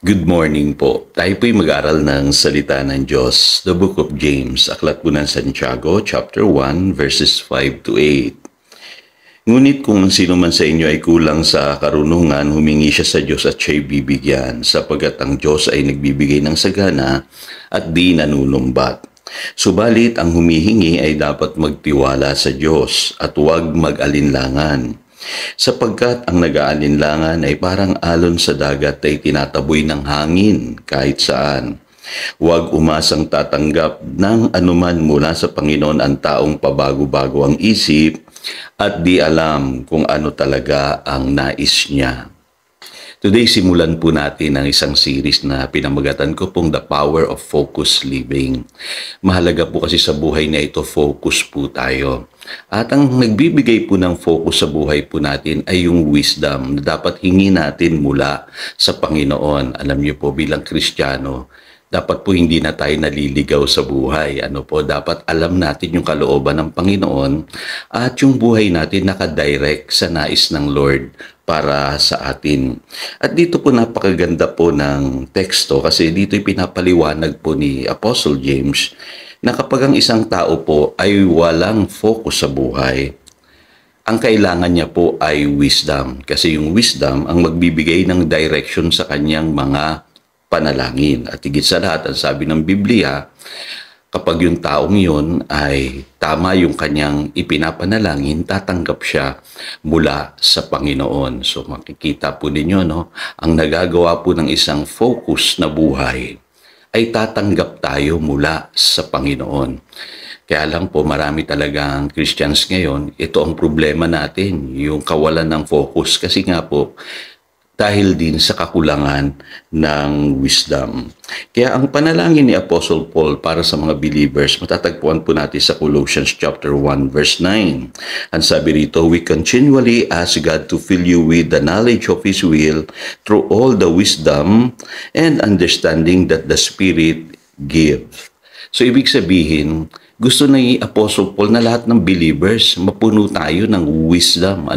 Good morning po. Tayo po'y mag-aral ng salita ng Diyos, the book of James, aklat po ng Santiago, chapter 1, verses 5 to 8. Ngunit kung sino man sa inyo ay kulang sa karunungan, humingi siya sa Diyos at siya'y bibigyan, sapagkat ang Diyos ay nagbibigay ng sagana at di nanunumbat. Subalit ang humihingi ay dapat magtiwala sa Diyos at huwag mag-alinlangan. Sapagkat ang nag-aalinlangan ay parang alon sa dagat ay tinataboy ng hangin kahit saan. Huwag umasang tatanggap ng anuman mula sa Panginoon ang taong pabago-bago ang isip at di alam kung ano talaga ang nais niya. Today, simulan po natin ang isang series na pinamagatan ko pong The Power of Focus Living. Mahalaga po kasi sa buhay na ito, focus po tayo. At ang nagbibigay po ng focus sa buhay po natin ay yung wisdom na dapat hingi natin mula sa Panginoon. Alam niyo po, bilang Kristiyano, dapat po hindi na tayo naliligaw sa buhay. Dapat alam natin yung kalooban ng Panginoon at yung buhay natin nakadirect sa nais ng Lord para sa atin. At dito po napakaganda po ng teksto kasi dito'y pinapaliwanag po ni Apostle James na kapag ang isang tao po ay walang focus sa buhay, ang kailangan niya po ay wisdom. Kasi yung wisdom ang magbibigay ng direction sa kanyang mga panalangin. At higit sa lahat, ang sabi ng Biblia, kapag yung taong yun ay tama yung kanyang ipinapanalangin, tatanggap siya mula sa Panginoon. So makikita po ninyo, no? Ang nagagawa po ng isang focus na buhay ay tatanggap tayo mula sa Panginoon. Kaya lang po, marami talagang Christians ngayon, ito ang problema natin, yung kawalan ng focus. Kasi nga po, dahil din sa kakulangan ng wisdom. Kaya ang panalangin ni Apostle Paul para sa mga believers, matatagpuan po natin sa Colossians chapter 1 verse 9. Ang sabi rito, we continually ask God to fill you with the knowledge of His will through all the wisdom and understanding that the Spirit gives. So ibig sabihin, gusto ni Apostle Paul na lahat ng believers, mapuno tayo ng wisdom.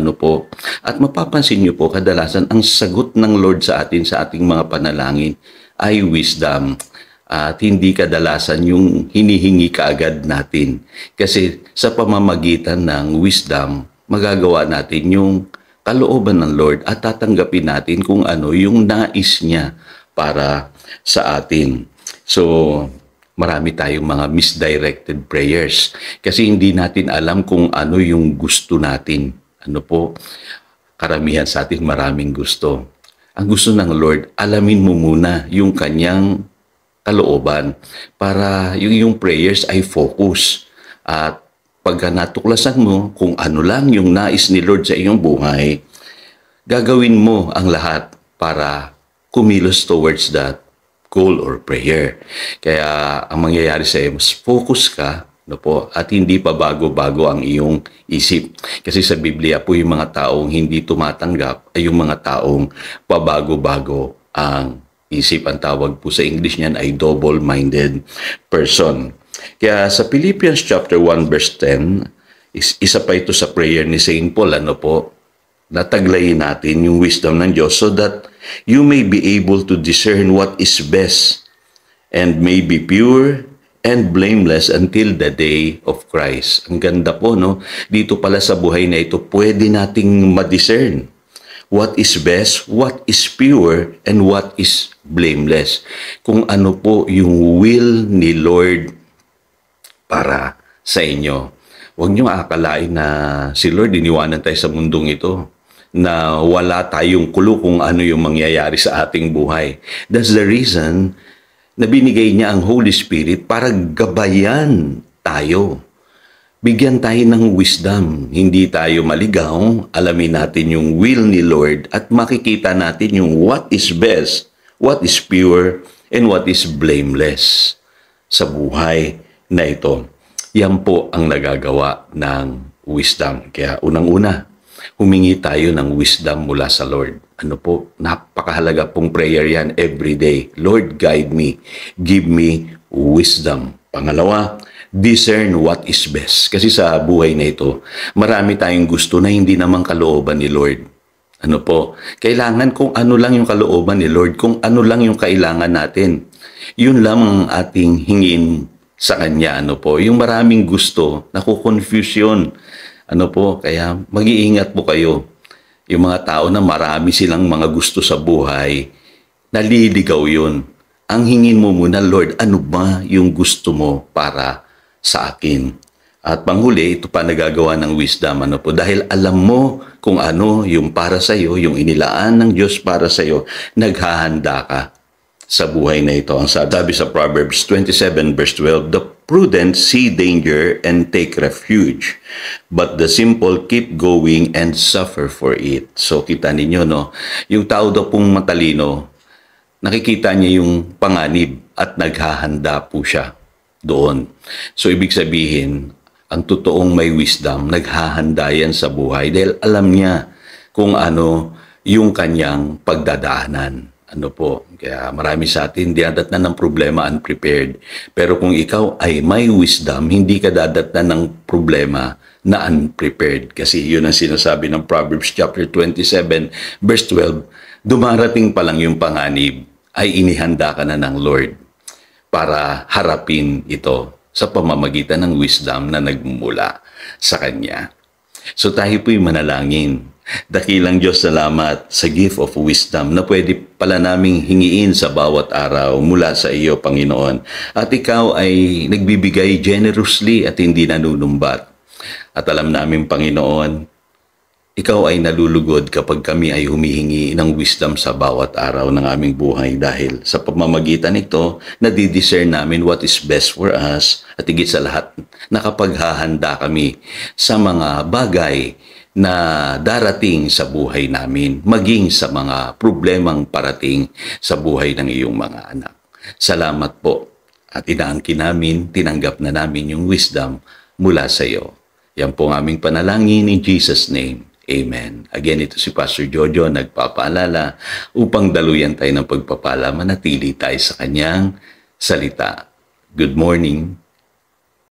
At mapapansin niyo po, kadalasan ang sagot ng Lord sa atin sa ating mga panalangin ay wisdom. At hindi kadalasan yung hinihingi kaagad natin. Kasi sa pamamagitan ng wisdom, magagawa natin yung kalooban ng Lord at tatanggapin natin kung ano yung nais niya para sa atin. So, marami tayong mga misdirected prayers kasi hindi natin alam kung ano yung gusto natin. Karamihan sa atin maraming gusto. Ang gusto ng Lord, alamin mo muna yung kanyang kalooban para yung prayers ay focus. At pagka natuklasan mo kung ano lang yung nais ni Lord sa iyong buhay, gagawin mo ang lahat para kumilos towards that goal or prayer. Kaya ang mangyayari sa iyo, mas focus ka at hindi pa bago-bago ang iyong isip. Kasi sa Biblia po yung mga taong hindi tumatanggap ay yung mga taong pabago-bago ang isip. Ang tawag po sa English niyan ay double-minded person. Kaya sa Philippians chapter 1 verse 10, isa pa ito sa prayer ni Saint Paul, nataglayin natin yung wisdom ng Diyos so that you may be able to discern what is best and may be pure and blameless until the day of Christ. Ang ganda po, no? Dito pala sa buhay na ito, pwede nating ma-discern what is best, what is pure, and what is blameless. Kung ano po yung will ni Lord para sa inyo. Huwag niyo akalain na si Lord iniwanan tayo sa mundong ito na wala tayong clue kung ano yung mangyayari sa ating buhay. That's the reason na binigay niya ang Holy Spirit para gabayan tayo. Bigyan tayo ng wisdom. Hindi tayo maligaw. Alamin natin yung will ni Lord at makikita natin yung what is best, what is pure, and what is blameless sa buhay na ito. Yan po ang nagagawa ng wisdom. Kaya unang-una, humingi tayo ng wisdom mula sa Lord. Napakahalaga pong prayer yan every day. Lord, guide me. Give me wisdom. Pangalawa, discern what is best. Kasi sa buhay na ito, marami tayong gusto na hindi naman kalooban ni Lord. Ano po, kailangan kung ano lang yung kalooban ni Lord, kung ano lang yung kailangan natin. Yun lang ang ating hingin sa Kanya. Ano po, yung maraming gusto, nakukonfuse yun. Ano po, kaya mag-iingat po kayo. Yung mga tao na marami silang mga gusto sa buhay, naliligaw yun. Ang hingin mo muna, Lord, ano ba yung gusto mo para sa akin? At panghuli, ito pa nagagawa ng wisdom. Ano po? Dahil alam mo kung ano yung para sa iyo, yung inilaan ng Diyos para sa iyo, naghahanda ka sa buhay na ito. Ang sabi sa Proverbs 27 verse 12, "The prudent see danger and take refuge, but the simple keep going and suffer for it." So kita ninyo, no? Yung tao daw pong matalino, nakikita niya yung panganib at naghahanda po siya doon. So ibig sabihin, ang totoong may wisdom, naghahanda yan sa buhay dahil alam niya kung ano yung kanyang pagdadaanan. Ano po, kaya marami sa atin dadatnan ng problema unprepared. Pero kung ikaw ay may wisdom, hindi ka dadatnan ng problema na unprepared. Kasi yun ang sinasabi ng Proverbs chapter 27 verse 12, dumarating pa lang yung panganib, ay inihanda ka na ng Lord para harapin ito sa pamamagitan ng wisdom na nagmumula sa Kanya. So tayo po'y manalangin. Dakilang Diyos, salamat sa gift of wisdom na pwede pala naming hingiin sa bawat araw mula sa iyo, Panginoon. At ikaw ay nagbibigay generously at hindi nanunumbat. At alam namin, Panginoon, ikaw ay nalulugod kapag kami ay humihingi ng wisdom sa bawat araw ng aming buhay dahil sa pamamagitan nito, nadidiscern namin what is best for us at higit sa lahat, nakapaghahanda kami sa mga bagay na darating sa buhay namin, maging sa mga problemang parating sa buhay ng iyong mga anak. Salamat po at inaangkin namin, tinanggap na namin yung wisdom mula sa iyo. Yan po ang aming panalangin in Jesus' name. Amen. Again, ito si Pastor Jojo nagpapaalala upang daluyan tayo ng pagpapala, manatili tayo sa kanyang salita. Good morning.